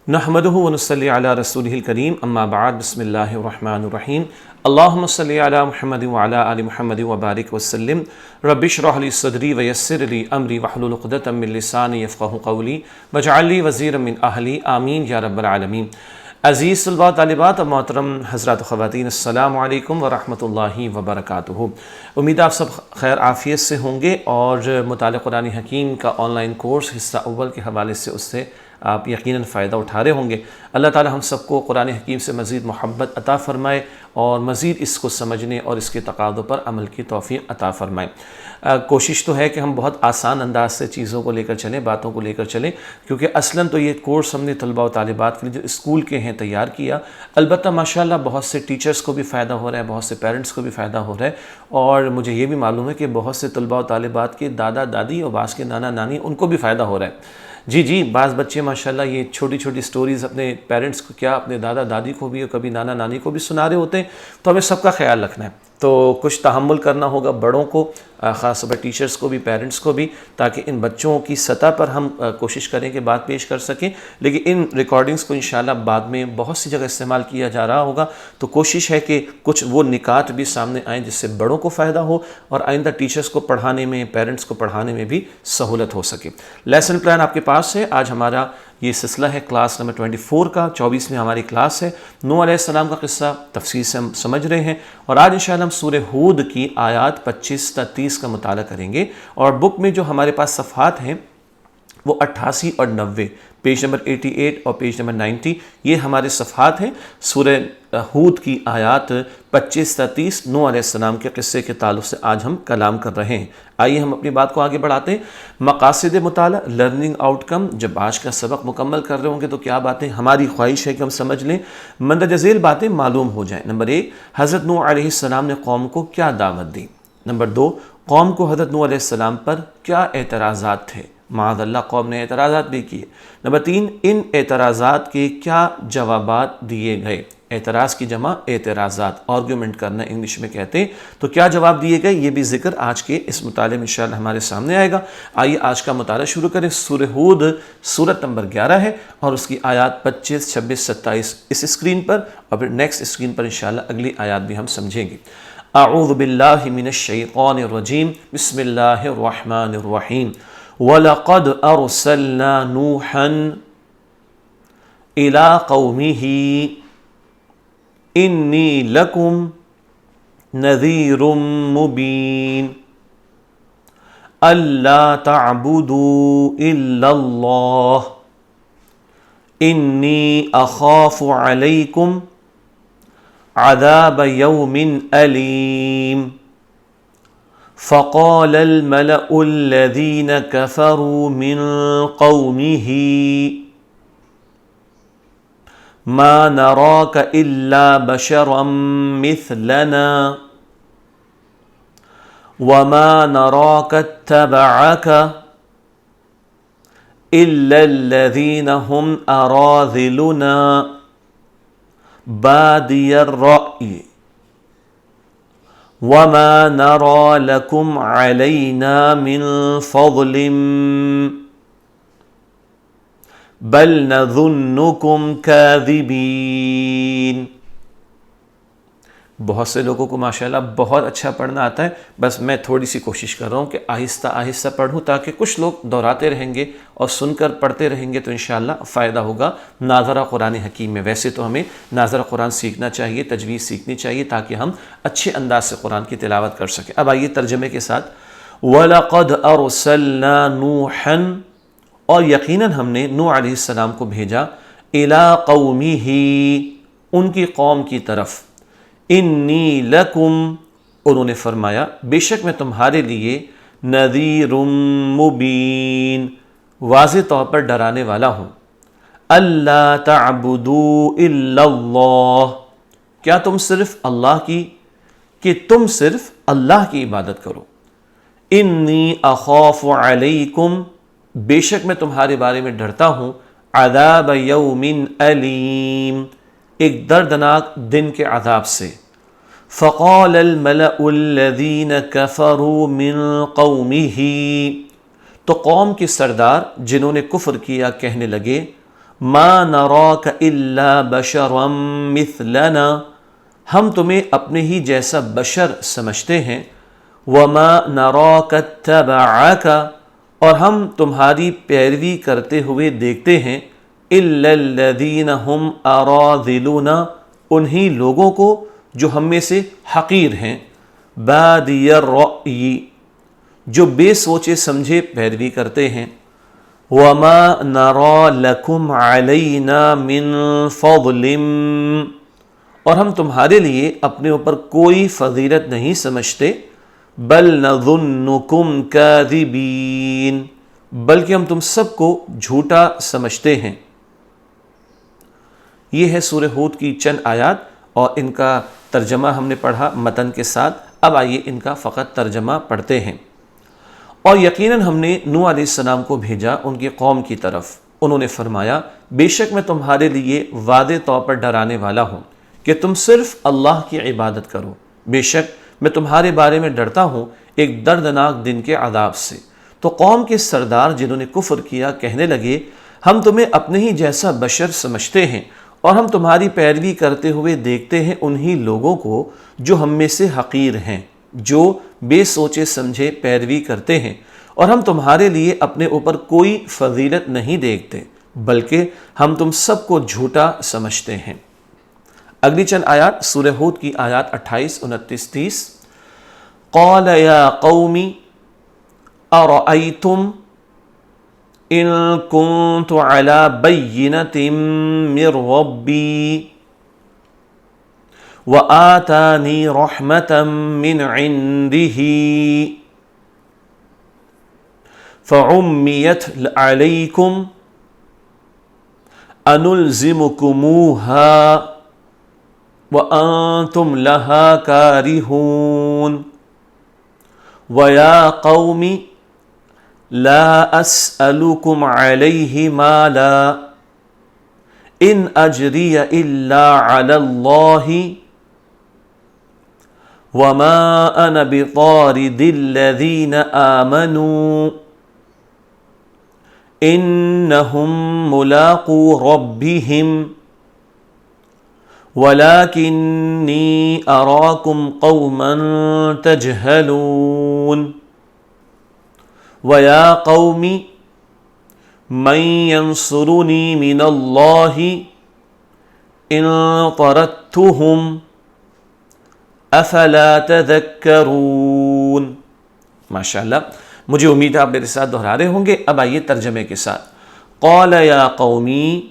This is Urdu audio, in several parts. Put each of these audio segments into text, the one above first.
نحمده ونصلي على رسوله الكريم اما بعد بسم الله الرحمن الرحيم اللهم صل على محمد وعلى آل محمد وبارك وسلم رب اشرح لي صدري ويسر لي امري واحلل عقدة من لساني يفقهوا قولي واجعل لي وزيرا من اهلي آمین یا رب العالمین۔ عزیز طلباء طالبات اور محترم حضرات و خواتین، السلام علیکم ورحمۃ اللہ وبرکاتہ۔ امید آپ سب خیر عافیت سے ہوں گے اور مطالعہ قرآن حکیم کا آن لائن کورس حصہ اول کے حوالے سے اس سے آپ یقیناً فائدہ اٹھا رہے ہوں گے۔ اللہ تعالی ہم سب کو قرآن حکیم سے مزید محبت عطا فرمائے اور مزید اس کو سمجھنے اور اس کے تقاضوں پر عمل کی توفیق عطا فرمائے۔ کوشش تو ہے کہ ہم بہت آسان انداز سے چیزوں کو لے کر چلیں، باتوں کو لے کر چلیں، کیونکہ اصلاً تو یہ کورس ہم نے طلباء و طالبات کے لیے جو اسکول کے ہیں تیار کیا۔ البتہ ماشاءاللہ بہت سے ٹیچرز کو بھی فائدہ ہو رہا ہے، بہت سے پیرنٹس کو بھی فائدہ ہو رہا ہے، اور مجھے یہ بھی معلوم ہے کہ بہت سے طلباء و طالبات کے دادا دادی اور بعض کے نانا نانی ان کو بھی فائدہ ہو رہا ہے۔ جی بعض بچے ماشاءاللہ یہ چھوٹی چھوٹی سٹوریز اپنے پیرنٹس کو کیا اپنے دادا دادی کو بھی اور کبھی نانا نانی کو بھی سنا رہے ہوتے ہیں، تو ہمیں سب کا خیال رکھنا ہے، تو کچھ تحمل کرنا ہوگا بڑوں کو، خاص طور پر ٹیچرز کو بھی، پیرنٹس کو بھی، تاکہ ان بچوں کی سطح پر ہم کوشش کریں کہ بات پیش کر سکیں۔ لیکن ان ریکارڈنگز کو انشاءاللہ بعد میں بہت سی جگہ استعمال کیا جا رہا ہوگا، تو کوشش ہے کہ کچھ وہ نکات بھی سامنے آئیں جس سے بڑوں کو فائدہ ہو اور آئندہ ٹیچرز کو پڑھانے میں، پیرنٹس کو پڑھانے میں بھی سہولت ہو سکے۔ لیسن پلان آپ کے پاس ہے۔ آج ہمارا یہ سلسلہ ہے کلاس نمبر 24 کا، 24ویں ہماری کلاس ہے۔ نوح علیہ السلام کا قصہ تفصیل سے ہم سمجھ رہے ہیں، اور آج انشاءاللہ ہم سورہ ہود کی آیات 25 تا 30 کا مطالعہ کریں گے، اور بک میں جو ہمارے پاس صفحات ہیں وہ 88 اور 90، پیج نمبر 88 اور پیج نمبر 90، یہ ہمارے صفحات ہیں۔ سورہ ہود کی آیات 25 تا 30 نوح علیہ السلام کے قصے کے تعلق سے آج ہم کلام کر رہے ہیں۔ آئیے ہم اپنی بات کو آگے بڑھاتے ہیں۔ مقاصد مطالعہ، لرننگ آؤٹ کم۔ جب آج کا سبق مکمل کر رہے ہوں گے تو کیا باتیں ہماری خواہش ہے کہ ہم سمجھ لیں، مندرجہ ذیل باتیں معلوم ہو جائیں۔ نمبر 1، حضرت نوح علیہ السلام نے قوم کو کیا دعوت دی۔ نمبر 2، قوم کو حضرت نوح علیہ السلام پر کیا اعتراضات تھے، معاذ اللہ قوم نے اعتراضات بھی کیے۔ نمبر 3، ان اعتراضات کے کیا جوابات دیے گئے۔ اعتراض کی جمع اعتراضات، آرگیومنٹ کرنا انگلش میں کہتے ہیں، تو کیا جواب دیے گئے یہ بھی ذکر آج کے اس مطالعے میں انشاءاللہ ہمارے سامنے آئے گا۔ آئیے آج کا مطالعہ شروع کریں۔ سورہ ہود سورت نمبر 11 ہے اور اس کی آیات 25، 26، 27 اس اسکرین پر، اور پھر نیکسٹ اسکرین پر انشاءاللہ اگلی آیات بھی ہم سمجھیں گے۔ اعوذ باللہ من الشیطان الرجیم، بسم اللہ الرحمن الرحیم۔ وَلَقَدْ أَرْسَلْنَا نُوحًا إِلَىٰ قَوْمِهِ إِنِّي لَكُمْ نَذِيرٌ مُّبِينٌ أَلَّا تَعْبُدُوا إِلَّا اللَّهَ إِنِّي أَخَافُ عَلَيْكُمْ عَذَابَ يَوْمٍ أَلِيمٍ فقال الملأ الذين كفروا من قومه ما نراك إلا بشرا مثلنا وما نراك اتبعك إلا الذين هم أراذلنا بادي الرأي وَمَا نَرَى لَكُمْ عَلَيْنَا مِن فَضْلٍ بَلْ نَظُنُّكُمْ كَاذِبِينَ۔ بہت سے لوگوں کو ماشاءاللہ بہت اچھا پڑھنا آتا ہے، بس میں تھوڑی سی کوشش کر رہا ہوں کہ آہستہ آہستہ پڑھوں، تاکہ کچھ لوگ دہراتے رہیں گے اور سن کر پڑھتے رہیں گے تو انشاءاللہ فائدہ ہوگا ناظرہ قرآن حکیم میں۔ ویسے تو ہمیں ناظرہ قرآن سیکھنا چاہیے، تجوید سیکھنی چاہیے، تاکہ ہم اچھے انداز سے قرآن کی تلاوت کر سکیں۔ اب آئیے ترجمے کے ساتھ۔ وَلَقَدْ أَرْسَلْنَا نُوحًا، اور یقیناً ہم نے نوح علیہ السلام کو بھیجا، إِلَىٰ قَوْمِهِ، ان کی قوم کی طرف، انی لکم، انہوں نے فرمایا بے شک میں تمہارے لیے، نذیر مبین، واضح طور پر ڈرانے والا ہوں۔ اللہ تعبدوا الا اللہ، کیا تم صرف اللہ کی، کہ تم صرف اللہ کی عبادت کرو۔ انی اخاف علیکم، بے شک میں تمہارے بارے میں ڈرتا ہوں، عذاب یوم علیم، ایک دردناک دن کے عذاب سے۔ فقال الملأ الذین کفروا من قومه، تو قوم کے سردار جنہوں نے کفر کیا کہنے لگے، ما نراک الا بشرا مثلنا، ہم تمہیں اپنے ہی جیسا بشر سمجھتے ہیں، وما نراک اتبعک، اور ہم تمہاری پیروی کرتے ہوئے دیکھتے ہیں، الا الذین هم اراذلون، انہی لوگوں کو جو ہم میں سے حقیر ہیں، بادی الرأی، جو بے سوچے سمجھے پیروی کرتے ہیں، وما نرى لكم علينا من فضل، اور ہم تمہارے لیے اپنے اوپر کوئی فضیلت نہیں سمجھتے، بل نظنكم كاذبین، بلکہ ہم تم سب کو جھوٹا سمجھتے ہیں۔ یہ ہے سورہ ہود کی چند آیات، اور ان کا ترجمہ ہم نے پڑھا متن کے ساتھ۔ اب آئیے ان کا فقط ترجمہ پڑھتے ہیں۔ اور یقیناً ہم نے نوح علیہ السلام کو بھیجا ان کی قوم کی طرف، انہوں نے فرمایا بے شک میں تمہارے لیے واضح طور پر ڈرانے والا ہوں کہ تم صرف اللہ کی عبادت کرو، بے شک میں تمہارے بارے میں ڈرتا ہوں ایک دردناک دن کے عذاب سے۔ تو قوم کے سردار جنہوں نے کفر کیا کہنے لگے ہم تمہیں اپنے ہی جیسا بشر سمجھتے ہیں اور ہم تمہاری پیروی کرتے ہوئے دیکھتے ہیں انہی لوگوں کو جو ہم میں سے حقیر ہیں، جو بے سوچے سمجھے پیروی کرتے ہیں، اور ہم تمہارے لیے اپنے اوپر کوئی فضیلت نہیں دیکھتے، بلکہ ہم تم سب کو جھوٹا سمجھتے ہیں۔ اگلی چند آیات سورہ ہود کی آیات 28، 29، 30۔ قال یا قوم ارأیتم ان كنت على بینة من ربی وآتانی رحمة من عنده فعمیت علیکم انلزمکموها وانتم لها کارہون ویا قوم لا اسألكم علیہ مالا ان اجری الا علی اللہ وما انا بطارد الذین آمنوا انہم ملاقو ربہم ولکنی اراکم قوما تجہلون وَيَا قَوْمِ مَنْ يَنْصُرُنِي مِنَ اللَّهِ إِنْ طَرَدتُّهُمْ أَفَلَا تَذَكَّرُونَ۔ ماشاءاللہ، مجھے امید ہے آپ میرے ساتھ دہرا رہے ہوں گے۔ اب آئیے ترجمے کے ساتھ۔ قَالَ يَا قَوْمِ،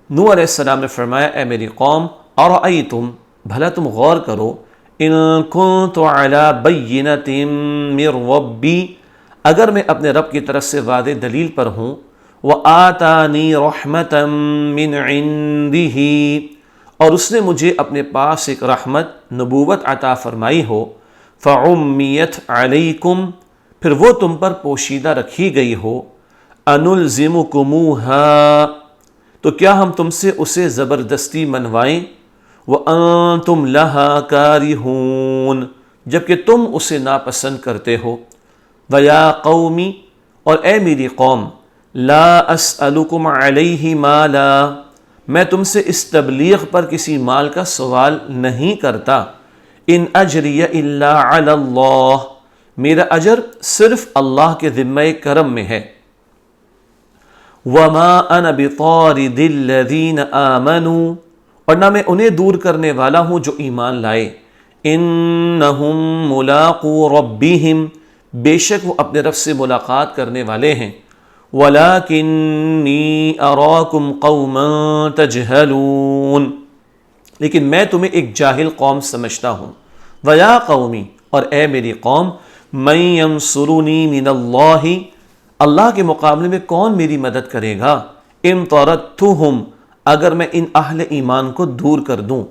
نوح علیہ السلام نے فرمایا اے میری قوم، اَرَأَيْتُمْ، بھلا تم غور کرو، إِن كُنْتُ عَلَى بَيِّنَةٍ مِّن رَبِّي، اگر میں اپنے رب کی طرف سے واضح دلیل پر ہوں، وَآتَانِي رَحْمَةً مِّنْ عِنْدِهِ، اور اس نے مجھے اپنے پاس ایک رحمت نبوت عطا فرمائی ہو، فَعُمِّيَتْ عَلَيْكُمْ، پھر وہ تم پر پوشیدہ رکھی گئی ہو، أَنُلْزِمُكُمُوهَا، تو کیا ہم تم سے اسے زبردستی منوائیں، وَأَنْتُمْ لَهَا كَارِهُونَ، جبکہ تم اسے ناپسند کرتے ہو۔ وَيَا قَوْمِ، اور اے میری قوم، لا اسألکم علیہ مالا، میں تم سے اس تبلیغ پر کسی مال کا سوال نہیں کرتا، ان اجری الا علی اللہ، میرا اجر صرف اللہ کے ذمہ کرم میں ہے۔ وما انا بطارد الذین آمنوا، اور نہ میں انہیں دور کرنے والا ہوں جو ایمان لائے، انہم ملاقو ربہم، بے شک وہ اپنے رب سے ملاقات کرنے والے ہیں، وَلَكِنِّي أَرَاكُمْ قَوْمًا تَجْهَلُونَ، لیکن میں تمہیں ایک جاہل قوم سمجھتا ہوں۔ وَيَا قَوْمِ، اور اے میری قوم، مَن يَنصُرُنِي مِنَ اللَّهِ، اللہ کے مقابلے میں کون میری مدد کرے گا، إِن طَرَدتُّهُمْ، اگر میں ان اہل ایمان کو دور کر دوں،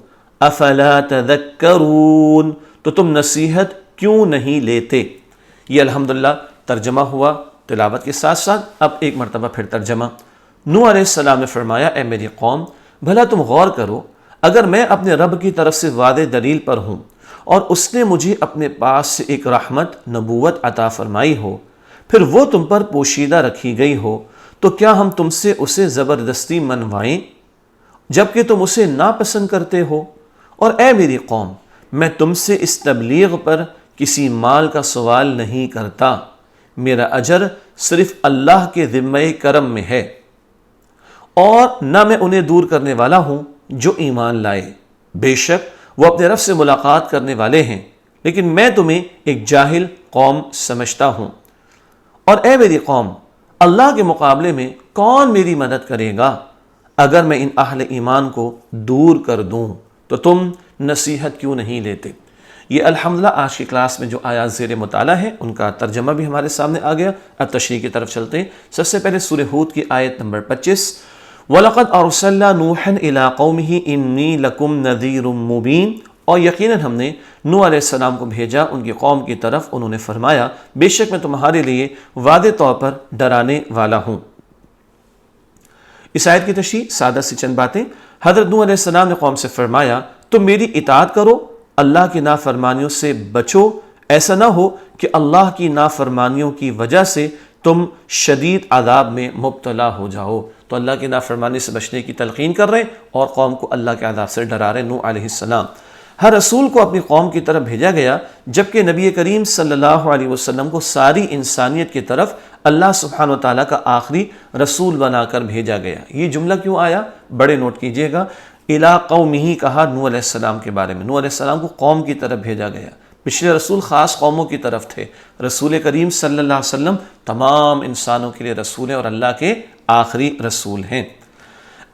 أَفَلَا تَذَكَّرُونَ، تو تم نصیحت کیوں نہیں لیتے۔ یہ الحمدللہ ترجمہ ہوا تلاوت کے ساتھ ساتھ۔ اب ایک مرتبہ پھر ترجمہ۔ نوح علیہ السلام نے فرمایا اے میری قوم، بھلا تم غور کرو، اگر میں اپنے رب کی طرف سے واضح دلیل پر ہوں اور اس نے مجھے اپنے پاس سے ایک رحمت نبوت عطا فرمائی ہو، پھر وہ تم پر پوشیدہ رکھی گئی ہو، تو کیا ہم تم سے اسے زبردستی منوائیں جبکہ تم اسے ناپسند کرتے ہو؟ اور اے میری قوم، میں تم سے اس تبلیغ پر کسی مال کا سوال نہیں کرتا، میرا اجر صرف اللہ کے ذمہ کرم میں ہے، اور نہ میں انہیں دور کرنے والا ہوں جو ایمان لائے، بے شک وہ اپنے رب سے ملاقات کرنے والے ہیں، لیکن میں تمہیں ایک جاہل قوم سمجھتا ہوں۔ اور اے میری قوم، اللہ کے مقابلے میں کون میری مدد کرے گا؟ اگر میں ان اہل ایمان کو دور کر دوں تو تم نصیحت کیوں نہیں لیتے؟ یہ الحمدللہ آج کی کلاس میں جو آیات زیر مطالعہ ہیں ان کا ترجمہ بھی ہمارے سامنے آ گیا۔ اب تشریح کی طرف چلتے ہیں۔ سب سے پہلے سورہ ہود کی آیت نمبر 25، وَلَقَدْ أَرْسَلْنَا نُوحًا إِلَىٰ قَوْمِهِ إِنِّي لَكُمْ نَذِيرٌ مُّبِينٌ، اور یقیناً ہم نے نوح علیہ السلام کو بھیجا ان کی قوم کی طرف، انہوں نے فرمایا بے شک میں تمہارے لیے واضح طور پر ڈرانے والا ہوں۔ اس آیت کی تشریح سادہ سی چند باتیں۔ حضرت نوح علیہ السلام نے قوم سے فرمایا تم میری اطاعت کرو، اللہ کی نافرمانیوں سے بچو، ایسا نہ ہو کہ اللہ کی نافرمانیوں کی وجہ سے تم شدید عذاب میں مبتلا ہو جاؤ۔ تو اللہ کی نافرمانی سے بچنے کی تلقین کر رہے ہیں اور قوم کو اللہ کے عذاب سے ڈرا رہے ہیں۔ نوح علیہ السلام ہر رسول کو اپنی قوم کی طرف بھیجا گیا، جبکہ نبی کریم صلی اللہ علیہ وسلم کو ساری انسانیت کی طرف اللہ سبحانہ وتعالیٰ کا آخری رسول بنا کر بھیجا گیا۔ یہ جملہ کیوں آیا؟ بڑے نوٹ کیجئے گا۔ اِلیٰ قومہ کہا نوح علیہ السلام کے بارے میں، نوح علیہ السلام کو قوم کی طرف بھیجا گیا۔ پچھلے رسول خاص قوموں کی طرف تھے، رسول کریم صلی اللہ علیہ وسلم تمام انسانوں کے لیے رسول ہیں اور اللہ کے آخری رسول ہیں۔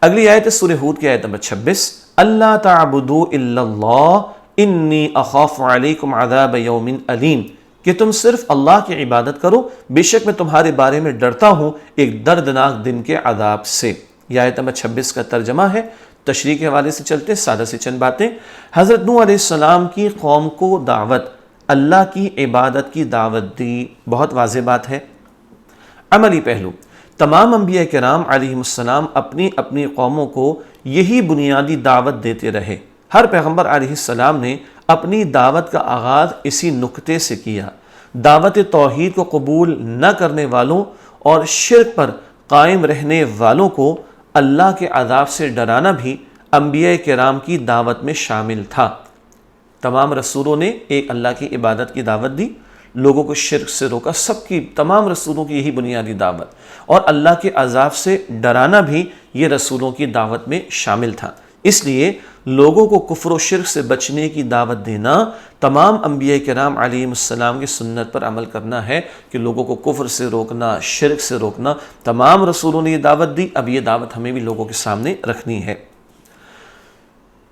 اگلی آیت ہے سورہ ہود کی آیت نمبر 26، اللہ تعبدوا الا اللہ انی اخاف علیکم عذاب یوم علیم، کہ تم صرف اللہ کی عبادت کرو، بے شک میں تمہارے بارے میں ڈرتا ہوں ایک دردناک دن کے عذاب سے۔ یہ آیت نمبر 26 کا ترجمہ ہے۔ تشریح کے حوالے سے چلتے سادہ سی چند باتیں۔ حضرت نوح علیہ السلام کی قوم کو دعوت، اللہ کی عبادت کی دعوت دی، بہت واضح بات ہے۔ عملی پہلو، تمام انبیاء کرام علیہم السلام اپنی اپنی قوموں کو یہی بنیادی دعوت دیتے رہے۔ ہر پیغمبر علیہ السلام نے اپنی دعوت کا آغاز اسی نقطے سے کیا۔ دعوت توحید کو قبول نہ کرنے والوں اور شرک پر قائم رہنے والوں کو اللہ کے عذاب سے ڈرانا بھی انبیاء کرام کی دعوت میں شامل تھا۔ تمام رسولوں نے ایک اللہ کی عبادت کی دعوت دی، لوگوں کو شرک سے روکا، سب کی تمام رسولوں کی یہی بنیادی دعوت، اور اللہ کے عذاب سے ڈرانا بھی یہ رسولوں کی دعوت میں شامل تھا۔ اس لیے لوگوں کو کفر و شرک سے بچنے کی دعوت دینا تمام انبیاء کرام علیہم السلام کی سنت پر عمل کرنا ہے کہ لوگوں کو کفر سے روکنا، شرک سے روکنا۔ تمام رسولوں نے یہ دعوت دی، اب یہ دعوت ہمیں بھی لوگوں کے سامنے رکھنی ہے۔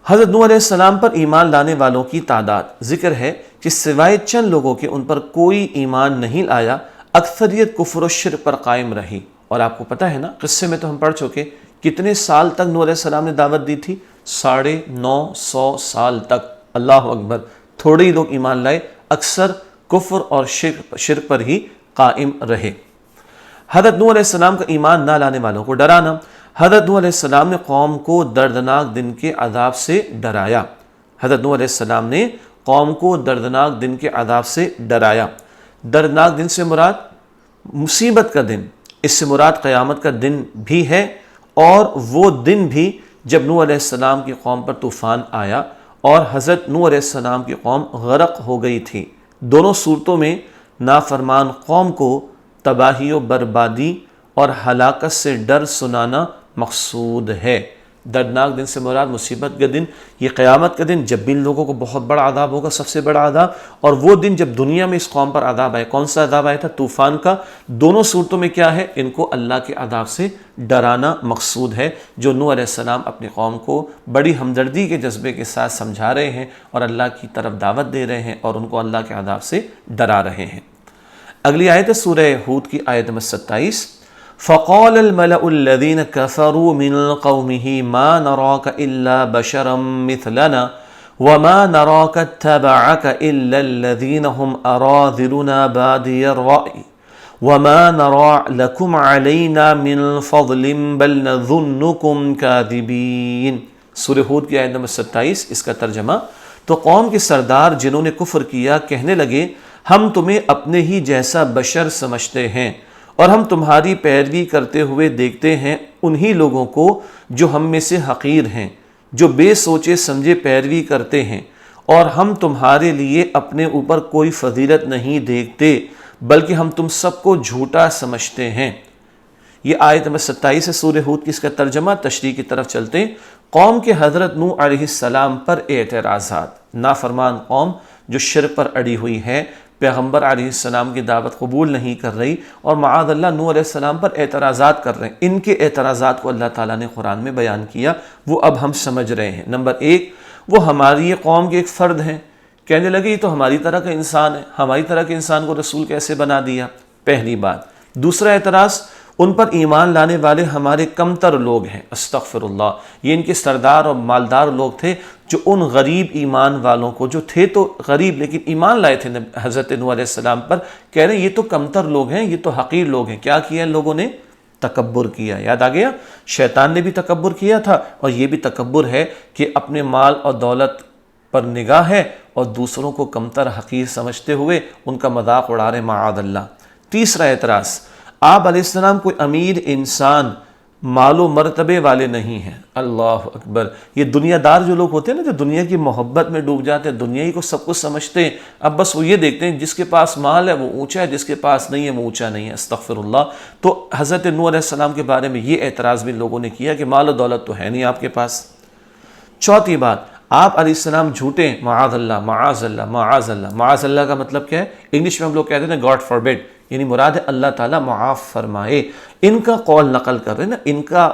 حضرت نوح علیہ السلام پر ایمان لانے والوں کی تعداد ذکر ہے کہ سوائے چند لوگوں کے ان پر کوئی ایمان نہیں لایا، اکثریت کفر و شرک پر قائم رہی۔ اور آپ کو پتہ ہے نا، قصے میں تو ہم پڑھ چکے، کتنے سال تک نوح علیہ السلام نے دعوت دی تھی؟ 950 سال تک۔ اللہ اکبر، تھوڑے ہی لوگ ایمان لائے، اکثر کفر اور شرک پر ہی قائم رہے۔ حضرت نوح علیہ السلام کا ایمان نہ لانے والوں کو ڈرانا، حضرت نوح علیہ السلام نے قوم کو دردناک دن کے عذاب سے ڈرایا۔ حضرت نوح علیہ السلام نے قوم کو دردناک دن کے عذاب سے ڈرایا۔ دردناک دن سے مراد مصیبت کا دن، اس سے مراد قیامت کا دن بھی ہے، اور وہ دن بھی جب نوح علیہ السلام کی قوم پر طوفان آیا اور حضرت نوح علیہ السلام کی قوم غرق ہو گئی تھی۔ دونوں صورتوں میں نافرمان قوم کو تباہی و بربادی اور ہلاکت سے ڈر سنانا مقصود ہے۔ دردناک دن سے مراد مصیبت کا دن، یہ قیامت کا دن جب بھی ان لوگوں کو بہت بڑا عذاب ہوگا، سب سے بڑا عذاب، اور وہ دن جب دنیا میں اس قوم پر عذاب آئے۔ کون سا عذاب آیا تھا؟ طوفان کا۔ دونوں صورتوں میں کیا ہے؟ ان کو اللہ کے عذاب سے ڈرانا مقصود ہے، جو نوح علیہ السلام اپنی قوم کو بڑی ہمدردی کے جذبے کے ساتھ سمجھا رہے ہیں اور اللہ کی طرف دعوت دے رہے ہیں اور ان کو اللہ کے عذاب سے ڈرا رہے ہیں۔ اگلی آیت ہے سورہ ہود کی آیت نمبر 27، فَقَالَ الْمَلَأُ الَّذِينَ كَفَرُوا مِنْ قَوْمِهِ مَا نَرَاكَ إِلَّا بَشَرًا مِثْلَنَا وَمَا نَرَاكَ اتَّبَعَكَ إِلَّا الَّذِينَ هُمْ أَرَاذِلُنَا بَادِيَ الرَّأْيِ وَمَا نَرَىٰ لَكُمْ عَلَيْنَا مِنْ فَضْلٍ بَلْ نَظُنُّكُمْ كَاذِبِينَ۔ سورہ ہود کی آیت نمبر 27، اس کا ترجمہ، تو قوم کے سردار جنہوں نے کفر کیا کہنے لگے ہم تمہیں اپنے ہی جیسا بشر سمجھتے ہیں اور ہم تمہاری پیروی کرتے ہوئے دیکھتے ہیں انہی لوگوں کو جو ہم میں سے حقیر ہیں، جو بے سوچے سمجھے پیروی کرتے ہیں، اور ہم تمہارے لیے اپنے اوپر کوئی فضیلت نہیں دیکھتے بلکہ ہم تم سب کو جھوٹا سمجھتے ہیں۔ یہ آیت نمبر 27 ہے سورہ ہود کی، اس کا ترجمہ تشریح کی طرف چلتے ہیں۔ قوم کے حضرت نوح علیہ السلام پر اعتراضات۔ نافرمان قوم جو شرک پر اڑی ہوئی ہے، پیغمبر علیہ السلام کی دعوت قبول نہیں کر رہی، اور معاذ اللہ نوح علیہ السلام پر اعتراضات کر رہے ہیں، ان کے اعتراضات کو اللہ تعالیٰ نے قرآن میں بیان کیا، وہ اب ہم سمجھ رہے ہیں۔ نمبر 1، وہ ہماری قوم کے ایک فرد ہیں، کہنے لگے یہ تو ہماری طرح کا انسان ہے، ہماری طرح کے انسان کو رسول کیسے بنا دیا، پہلی بات۔ دوسرا اعتراض، ان پر ایمان لانے والے ہمارے کمتر لوگ ہیں، استغفر اللہ، یہ ان کے سردار اور مالدار لوگ تھے جو ان غریب ایمان والوں کو، جو تھے تو غریب لیکن ایمان لائے تھے حضرت نوح علیہ السلام پر، کہہ رہے ہیں یہ تو کمتر لوگ ہیں، یہ تو حقیر لوگ ہیں۔ کیا کیا ان لوگوں نے؟ تکبر کیا۔ یاد آ گیا، شیطان نے بھی تکبر کیا تھا، اور یہ بھی تکبر ہے کہ اپنے مال اور دولت پر نگاہ ہے اور دوسروں کو کمتر حقیر سمجھتے ہوئے ان کا مذاق اڑا رہے، معاذ اللہ۔ تیسرا اعتراض، آپ علیہ السلام کوئی امیر انسان، مال و مرتبے والے نہیں ہیں۔ اللہ اکبر، یہ دنیا دار جو لوگ ہوتے ہیں نا، جو دنیا کی محبت میں ڈوب جاتے ہیں، دنیا ہی کو سب کچھ سمجھتے ہیں، اب بس وہ یہ دیکھتے ہیں جس کے پاس مال ہے وہ اونچا ہے، جس کے پاس نہیں ہے وہ اونچا نہیں ہے، استغفر اللہ۔ تو حضرت نوح علیہ السلام کے بارے میں یہ اعتراض بھی لوگوں نے کیا کہ مال و دولت تو ہے نہیں آپ کے پاس۔ چوتھی بات، آپ علیہ السلام جھوٹے ہیں، معاذ اللہ معاذ اللہ معاذ اللہ۔ معاذ اللہ کا مطلب کیا ہے؟ انگلش میں ہم لوگ کہتے ہیں گاڈ فاربیڈ، یعنی مراد ہے اللہ تعالیٰ معاف فرمائے۔ ان کا قول نقل کر رہے ہیں نا،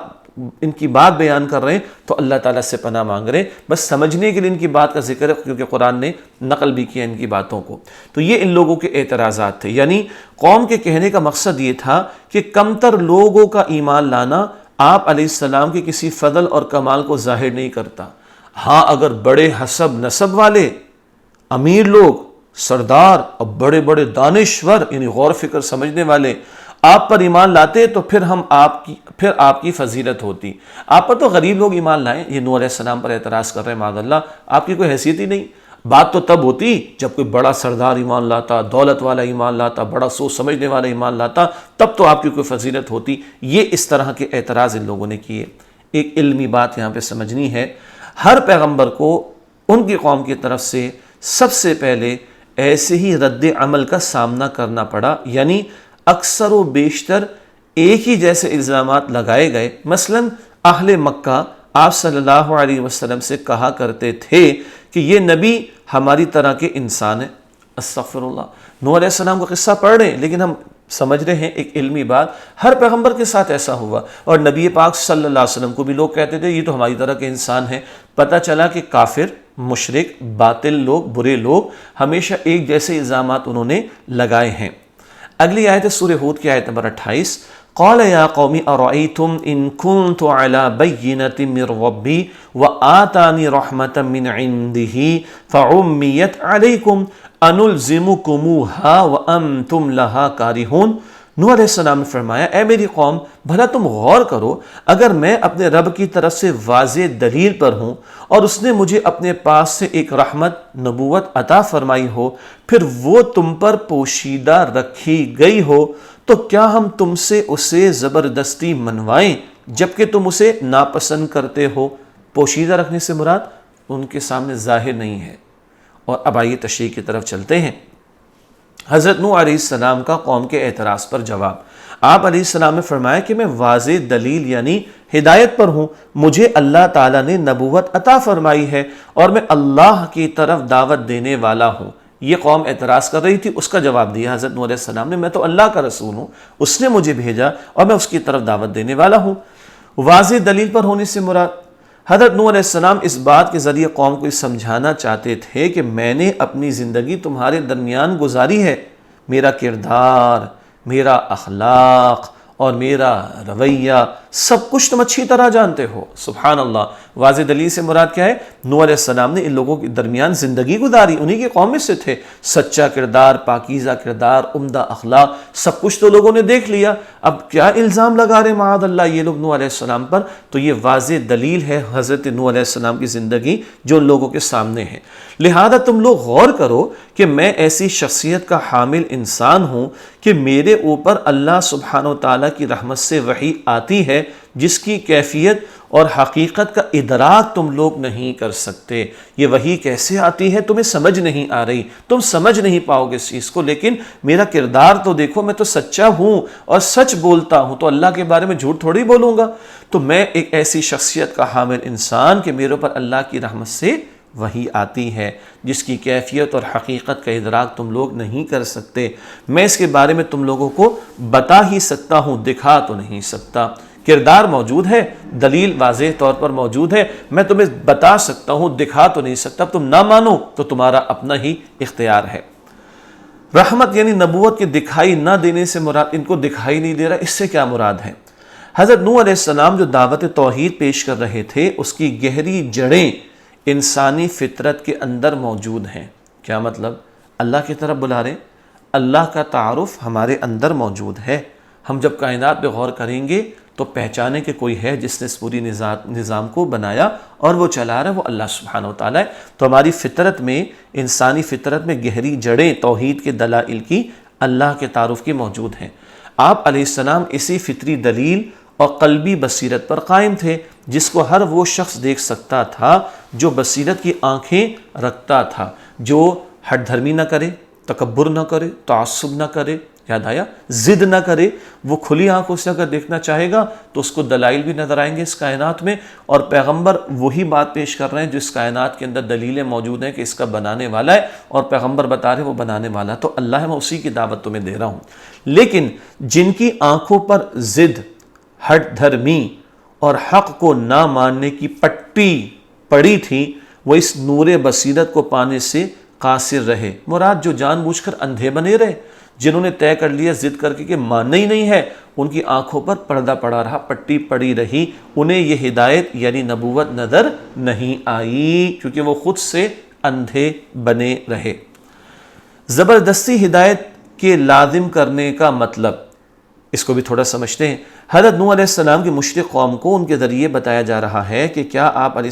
ان کی بات بیان کر رہے ہیں تو اللہ تعالیٰ سے پناہ مانگ رہے ہیں، بس سمجھنے کے لیے ان کی بات کا ذکر ہے کیونکہ قرآن نے نقل بھی کیا ان کی باتوں کو۔ تو یہ ان لوگوں کے اعتراضات تھے، یعنی قوم کے کہنے کا مقصد یہ تھا کہ کمتر لوگوں کا ایمان لانا آپ علیہ السلام کے کسی فضل اور کمال کو ظاہر نہیں کرتا۔ ہاں اگر بڑے حسب نسب والے، امیر لوگ، سردار اور بڑے بڑے دانشور، یعنی غور فکر سمجھنے والے آپ پر ایمان لاتے تو پھر آپ کی فضیلت ہوتی۔ آپ پر تو غریب لوگ ایمان لائیں، یہ نوح علیہ السلام پر اعتراض کر رہے ہیں، معاذ اللہ، آپ کی کوئی حیثیت ہی نہیں۔ بات تو تب ہوتی جب کوئی بڑا سردار ایمان لاتا، دولت والا ایمان لاتا، بڑا سوچ سمجھنے والا ایمان لاتا، تب تو آپ کی کوئی فضیلت ہوتی۔ یہ اس طرح کے اعتراض ان لوگوں نے کیے۔ ایک علمی بات یہاں پہ سمجھنی ہے، ہر پیغمبر کو ان کی قوم کی طرف سے سب سے پہلے ایسے ہی رد عمل کا سامنا کرنا پڑا، یعنی اکثر و بیشتر ایک ہی جیسے الزامات لگائے گئے۔ مثلا اہل مکہ آپ صلی اللہ علیہ وسلم سے کہا کرتے تھے کہ یہ نبی ہماری طرح کے انسان ہیں، استغفر اللہ۔ نوح علیہ السلام کا قصہ پڑھ رہے ہیں لیکن ہم سمجھ رہے ہیں ایک علمی بات، ہر پیغمبر کے ساتھ ایسا ہوا، اور نبی پاک صلی اللہ علیہ وسلم کو بھی لوگ کہتے تھے یہ تو ہماری طرح کے انسان ہیں۔ پتہ چلا کہ کافر، مشرک، باطل لوگ، برے لوگ ہمیشہ ایک جیسے الزامات انہوں نے لگائے ہیں۔ اگلی آیت ہے سورہ ہود کی آیت نمبر 28، قال یا قوم ارأیتم ان کنت علی بینۃ من ربی وآتانی رحمۃ من عنده فعمیت علیکم انلزمکموہا وانتم لہا کارہون۔ نوح علیہ السلام نے فرمایا، اے میری قوم، بھلا تم غور کرو، اگر میں اپنے رب کی طرف سے واضح دلیل پر ہوں اور اس نے مجھے اپنے پاس سے ایک رحمت، نبوت عطا فرمائی ہو، پھر وہ تم پر پوشیدہ رکھی گئی ہو، تو کیا ہم تم سے اسے زبردستی منوائیں جبکہ تم اسے ناپسند کرتے ہو؟ پوشیدہ رکھنے سے مراد ان کے سامنے ظاہر نہیں ہے۔ اور اب آئیے تشریح کی طرف چلتے ہیں۔ حضرت نوح علیہ السلام کا قوم کے اعتراض پر جواب، آپ علیہ السلام نے فرمایا کہ میں واضح دلیل یعنی ہدایت پر ہوں، مجھے اللہ تعالیٰ نے نبوت عطا فرمائی ہے اور میں اللہ کی طرف دعوت دینے والا ہوں۔ یہ قوم اعتراض کر رہی تھی، اس کا جواب دیا حضرت نوح علیہ السلام نے، میں تو اللہ کا رسول ہوں، اس نے مجھے بھیجا اور میں اس کی طرف دعوت دینے والا ہوں۔ واضح دلیل پر ہونے سے مراد، حضرت نوح علیہ السلام اس بات کے ذریعے قوم کو سمجھانا چاہتے تھے کہ میں نے اپنی زندگی تمہارے درمیان گزاری ہے، میرا کردار، میرا اخلاق اور میرا رویہ سب کچھ تم اچھی طرح جانتے ہو۔ سبحان اللہ، واضح دلیل سے مراد کیا ہے؟ نوح علیہ السلام نے ان لوگوں کے درمیان زندگی گزاری، انہی کی قوم میں سے تھے، سچا کردار، پاکیزہ کردار، عمدہ اخلاق، سب کچھ تو لوگوں نے دیکھ لیا۔ اب کیا الزام لگا رہے معاذ اللہ یہ لوگ نوح علیہ السلام پر؟ تو یہ واضح دلیل ہے حضرت نوح علیہ السلام کی زندگی جو ان لوگوں کے سامنے ہے۔ لہذا تم لوگ غور کرو کہ میں ایسی شخصیت کا حامل انسان ہوں کہ میرے اوپر اللہ سبحانہ وتعالیٰ کی رحمت سے وحی آتی ہے جس کی کیفیت اور حقیقت کا ادراک تم لوگ نہیں کر سکتے۔ یہ وحی کیسے آتی ہے تمہیں سمجھ نہیں آ رہی، تم سمجھ نہیں پاؤ گے اس چیز کو، لیکن میرا کردار تو دیکھو، میں تو سچا ہوں اور سچ بولتا ہوں، تو اللہ کے بارے میں جھوٹ تھوڑی بولوں گا۔ تو میں ایک ایسی شخصیت کا حامل انسان کہ میرے اوپر اللہ کی رحمت سے وحی آتی ہے جس کی کیفیت اور حقیقت کا ادراک تم لوگ نہیں کر سکتے۔ میں اس کے بارے میں تم لوگوں کو بتا ہی سکتا ہوں، دکھا تو نہیں سکتا۔ کردار موجود ہے، دلیل واضح طور پر موجود ہے، میں تمہیں بتا سکتا ہوں، دکھا تو نہیں سکتا۔ تم نہ مانو تو تمہارا اپنا ہی اختیار ہے۔ رحمت یعنی نبوت کے دکھائی نہ دینے سے مراد، ان کو دکھائی نہیں دے رہا، اس سے کیا مراد ہے؟ حضرت نوح علیہ السلام جو دعوت توحید پیش کر رہے تھے اس کی گہری جڑیں انسانی فطرت کے اندر موجود ہیں۔ کیا مطلب؟ اللہ کی طرف بلا رہے ہیں، اللہ کا تعارف ہمارے اندر موجود ہے۔ ہم جب کائنات پہ غور کریں گے تو پہچانے کہ کوئی ہے جس نے اس پوری نظام کو بنایا اور وہ چلا رہا ہے، وہ اللہ سبحانہ وتعالیٰ ہے۔ تو ہماری فطرت میں، انسانی فطرت میں گہری جڑیں توحید کے دلائل کی، اللہ کے تعارف کی موجود ہیں۔ آپ علیہ السلام اسی فطری دلیل اور قلبی بصیرت پر قائم تھے جس کو ہر وہ شخص دیکھ سکتا تھا جو بصیرت کی آنکھیں رکھتا تھا، جو ہٹ دھرمی نہ کرے، تکبر نہ کرے، تعصب نہ کرے، یاد آیا، ضد نہ کرے۔ وہ کھلی آنکھوں سے اگر دیکھنا چاہے گا تو اس کو دلائل بھی نظر آئیں گے اس کائنات میں، اور پیغمبر وہی بات پیش کر رہے ہیں جو اس کائنات کے اندر دلیلیں موجود ہیں کہ اس کا بنانے والا ہے، اور پیغمبر بتا رہے ہیں وہ بنانے والا، تو اللہ ہے، میں اسی کی دعوت تمہیں دے رہا ہوں۔ لیکن جن کی آنکھوں پر ضد، ہٹ دھرمی اور حق کو نہ ماننے کی پٹی پڑی تھی، وہ اس نور بصیرت کو پانے سے قاصر رہے۔ مراد جو جان بوجھ کر اندھے بنے رہے، جنہوں نے طے کر لیا ضد کر کے کہ ماننا ہی نہیں ہے، ان کی آنکھوں پر پردہ پڑا رہا، پٹی پڑی رہی، انہیں یہ ہدایت یعنی نبوت نظر نہیں آئی کیونکہ وہ خود سے اندھے بنے رہے۔ زبردستی ہدایت کے لازم کرنے کا مطلب، اس کو بھی تھوڑا سمجھتے ہیں۔ حضرت نوح علیہ السلام کی مشرک قوم کو ان کے ذریعے بتایا جا رہا ہے کہ کیا آپ علیہ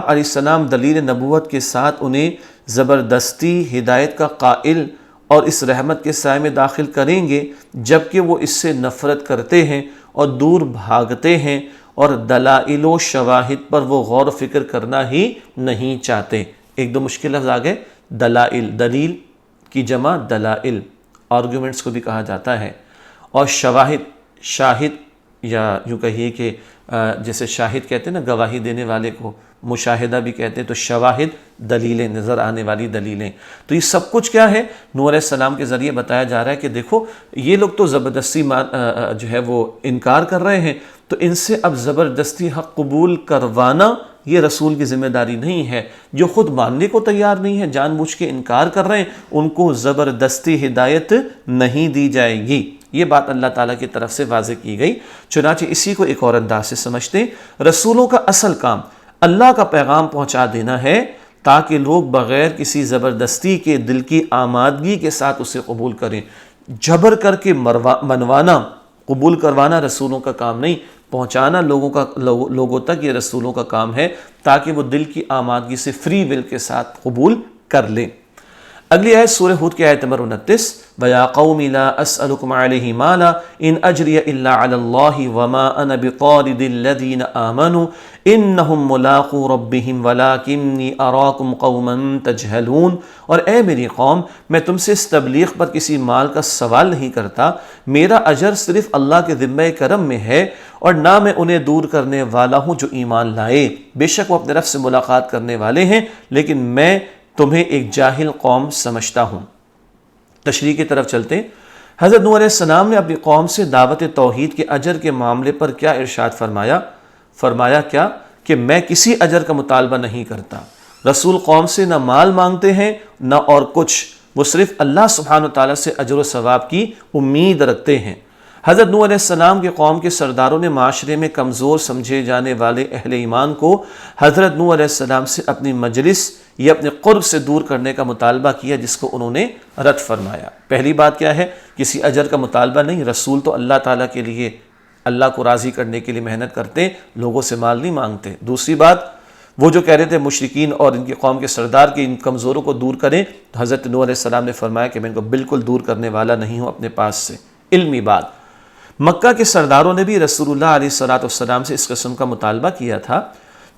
السلام دلیل نبوت کے ساتھ انہیں زبردستی ہدایت کا قائل اور اس رحمت کے سائے میں داخل کریں گے جبکہ وہ اس سے نفرت کرتے ہیں اور دور بھاگتے ہیں اور دلائل و شواہد پر وہ غور و فکر کرنا ہی نہیں چاہتے۔ ایک دو مشکل لفظ آگئے، دلائل، دلیل کی جمع دلائل، آرگومنٹس کو بھی کہا جاتا ہے، اور شواہد، شاہد، یا یوں کہیے کہ جیسے شاہد کہتے ہیں نا گواہی دینے والے کو، مشاہدہ بھی کہتے ہیں، تو شواہد دلیلیں، نظر آنے والی دلیلیں۔ تو یہ سب کچھ کیا ہے؟ نوح علیہ السلام کے ذریعے بتایا جا رہا ہے کہ دیکھو یہ لوگ تو زبردستی جو ہے وہ انکار کر رہے ہیں، تو ان سے اب زبردستی حق قبول کروانا یہ رسول کی ذمہ داری نہیں ہے۔ جو خود ماننے کو تیار نہیں ہے، جان بوجھ کے انکار کر رہے ہیں، ان کو زبردستی ہدایت نہیں دی جائے گی۔ یہ بات اللہ تعالیٰ کی طرف سے واضح کی گئی۔ چنانچہ اسی کو ایک اور انداز سے سمجھتے ہیں، رسولوں کا اصل کام اللہ کا پیغام پہنچا دینا ہے تاکہ لوگ بغیر کسی زبردستی کے دل کی آمادگی کے ساتھ اسے قبول کریں۔ جبر کر کے منوانا، قبول کروانا رسولوں کا کام نہیں، پہنچانا لوگوں تک یہ رسولوں کا کام ہے تاکہ وہ دل کی آمادگی سے فری ول کے ساتھ قبول کر لیں۔ اگلی آیت سورہ ہود کی آیت نمبر 29، وَيَا قَوْمِ لَا أَسْأَلُكُمْ عَلَيْهِ مَالًا إِنْ أَجْرِيَ إِلَّا عَلَى اللَّهِ وَمَا أَنَا بِطَارِدِ الَّذِينَ آمَنُوا إِنَّهُمْ مُلَاقُو رَبِّهِمْ وَلَكِنِّي أَرَاكُمْ قَوْمًا تَجْهَلُونَ۔ اور اے میری قوم، میں تم سے اس تبلیغ پر کسی مال کا سوال نہیں کرتا، میرا اجر صرف اللہ کے ذمہ کرم میں ہے، اور نہ میں انہیں دور کرنے والا ہوں جو ایمان لائے۔ بے شک وہ اپنے رب سے ملاقات کرنے والے ہیں، لیکن میں تمہیں ایک جاہل قوم سمجھتا ہوں۔ تشریح کی طرف چلتے ہیں۔ حضرت نوح علیہ السلام نے اپنی قوم سے دعوت توحید کے اجر کے معاملے پر کیا ارشاد فرمایا کیا کہ میں کسی اجر کا مطالبہ نہیں کرتا۔ رسول قوم سے نہ مال مانگتے ہیں نہ اور کچھ، وہ صرف اللہ سبحانہ وتعالیٰ سے اجر و ثواب کی امید رکھتے ہیں۔ حضرت نوح علیہ السلام کے قوم کے سرداروں نے معاشرے میں کمزور سمجھے جانے والے اہل ایمان کو حضرت نوح علیہ السلام سے اپنی مجلس یا اپنے قرب سے دور کرنے کا مطالبہ کیا، جس کو انہوں نے رد فرمایا۔ پہلی بات کیا ہے؟ کسی اجر کا مطالبہ نہیں، رسول تو اللہ تعالیٰ کے لیے، اللہ کو راضی کرنے کے لیے محنت کرتے، لوگوں سے مال نہیں مانگتے۔ دوسری بات، وہ جو کہہ رہے تھے مشرکین اور ان کی قوم کے سردار کہ ان کمزوروں کو دور کریں، تو حضرت نوح علیہ السلام نے فرمایا کہ میں ان کو بالکل دور کرنے والا نہیں ہوں اپنے پاس سے۔ علمی بات، مکہ کے سرداروں نے بھی رسول اللہ علیہ السلام سے اس قسم کا مطالبہ کیا تھا،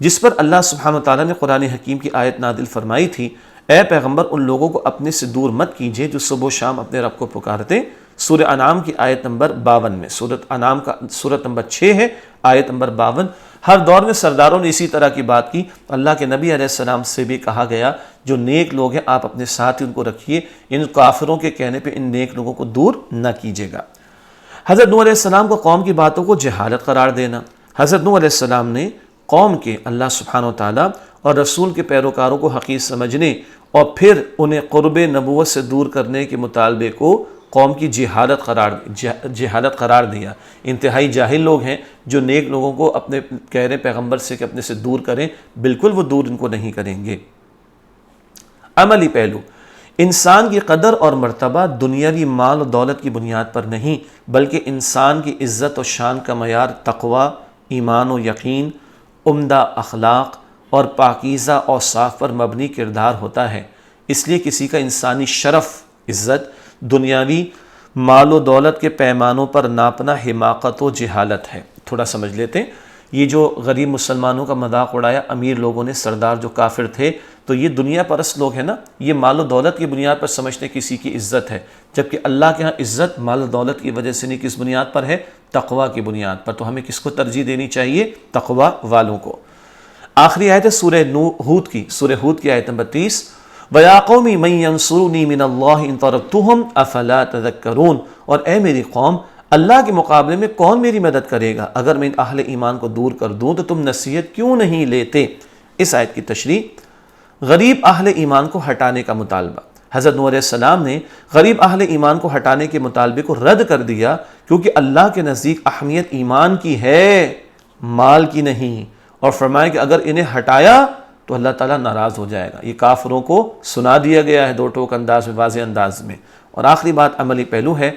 جس پر اللہ سبحانہ وتعالیٰ نے قرآن حکیم کی آیت نازل فرمائی تھی، اے پیغمبر ان لوگوں کو اپنے سے دور مت کیجئے جو صبح و شام اپنے رب کو پکارتے۔ سورہ انعام کی آیت نمبر 52 میں، سورۃ انعام کا سورۃ نمبر 6 ہے، آیت نمبر 52۔ ہر دور میں سرداروں نے اسی طرح کی بات کی۔ اللہ کے نبی علیہ السلام سے بھی کہا گیا جو نیک لوگ ہیں آپ اپنے ساتھ ہی ان کو رکھیے، ان کافروں کے کہنے پہ ان نیک لوگوں کو دور نہ کیجیے گا۔ حضرت نوح علیہ السلام کو قوم کی باتوں کو جہالت قرار دینا۔ حضرت نوح علیہ السلام نے قوم کے اللہ سبحانہ وتعالیٰ اور رسول کے پیروکاروں کو حقیر سمجھنے اور پھر انہیں قرب نبوت سے دور کرنے کے مطالبے کو قوم کی جہالت قرار دیا۔ انتہائی جاہل لوگ ہیں جو نیک لوگوں کو اپنے کہہ رہے پیغمبر سے کہ اپنے سے دور کریں، بالکل وہ دور ان کو نہیں کریں گے۔ عملی پہلو، انسان کی قدر اور مرتبہ دنیاوی مال و دولت کی بنیاد پر نہیں، بلکہ انسان کی عزت و شان کا معیار تقوی، ایمان و یقین، عمدہ اخلاق اور پاکیزہ اوصاف پر مبنی کردار ہوتا ہے۔ اس لیے کسی کا انسانی شرف، عزت دنیاوی مال و دولت کے پیمانوں پر ناپنا حماقت و جہالت ہے۔ تھوڑا سمجھ لیتے ہیں، یہ جو غریب مسلمانوں کا مذاق اڑایا امیر لوگوں نے، سردار جو کافر تھے، تو یہ دنیا پرست لوگ ہیں نا، یہ مال و دولت کی بنیاد پر سمجھتے کسی کی عزت ہے، جبکہ اللہ کے ہاں عزت مال و دولت کی وجہ سے نہیں، کس بنیاد پر ہے؟ تقوی کی بنیاد پر۔ تو ہمیں کس کو ترجیح دینی چاہیے؟ تقوی والوں کو۔ آخری آیت ہے سورہ ہود کی آیت نمبر 30، وَيَا قَوْمِ مَن يَنصُرُنِي مِنَ اللَّهِ إِن تَرَكْتُهُمْ أَفَلَا تَذَكَّرُونَ، اور اے میری قوم، اللہ کے مقابلے میں کون میری مدد کرے گا؟ اگر میں ان اہل ایمان کو دور کر دوں تو تم نصیحت کیوں نہیں لیتے؟ اس آیت کی تشریح، غریب اہل ایمان کو ہٹانے کا مطالبہ۔ حضرت نوح علیہ السلام نے غریب اہل ایمان کو ہٹانے کے مطالبے کو رد کر دیا، کیونکہ اللہ کے نزدیک اہمیت ایمان کی ہے، مال کی نہیں، اور فرمایا کہ اگر انہیں ہٹایا تو اللہ تعالیٰ ناراض ہو جائے گا۔ یہ کافروں کو سنا دیا گیا ہے دو ٹوک انداز میں، واضح انداز میں۔ اور آخری بات عملی پہلو ہے،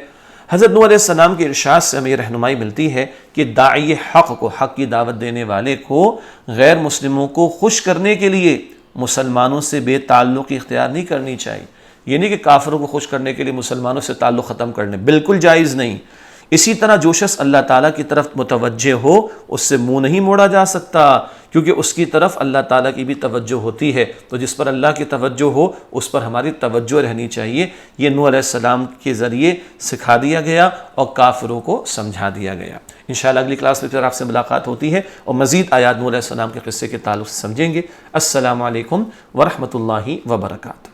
حضرت نوح علیہ السلام کے ارشاد سے ہمیں رہنمائی ملتی ہے کہ داعی حق کو، حق کی دعوت دینے والے کو، غیر مسلموں کو خوش کرنے کے لیے مسلمانوں سے بے تعلقی اختیار نہیں کرنی چاہیے۔ یہ نہیں کہ کافروں کو خوش کرنے کے لیے مسلمانوں سے تعلق ختم کرنے، بالکل جائز نہیں۔ اسی طرح جو شخص اللہ تعالیٰ کی طرف متوجہ ہو اس سے منہ نہیں موڑا جا سکتا، کیونکہ اس کی طرف اللہ تعالیٰ کی بھی توجہ ہوتی ہے۔ تو جس پر اللہ کی توجہ ہو اس پر ہماری توجہ رہنی چاہیے۔ یہ نوح علیہ السلام کے ذریعے سکھا دیا گیا اور کافروں کو سمجھا دیا گیا۔ انشاءاللہ اگلی کلاس میں پھر آپ سے ملاقات ہوتی ہے اور مزید آیات نوح علیہ السلام کے قصے کے تعلق سے سمجھیں گے۔ السلام علیکم ورحمۃ اللہ وبرکاتہ۔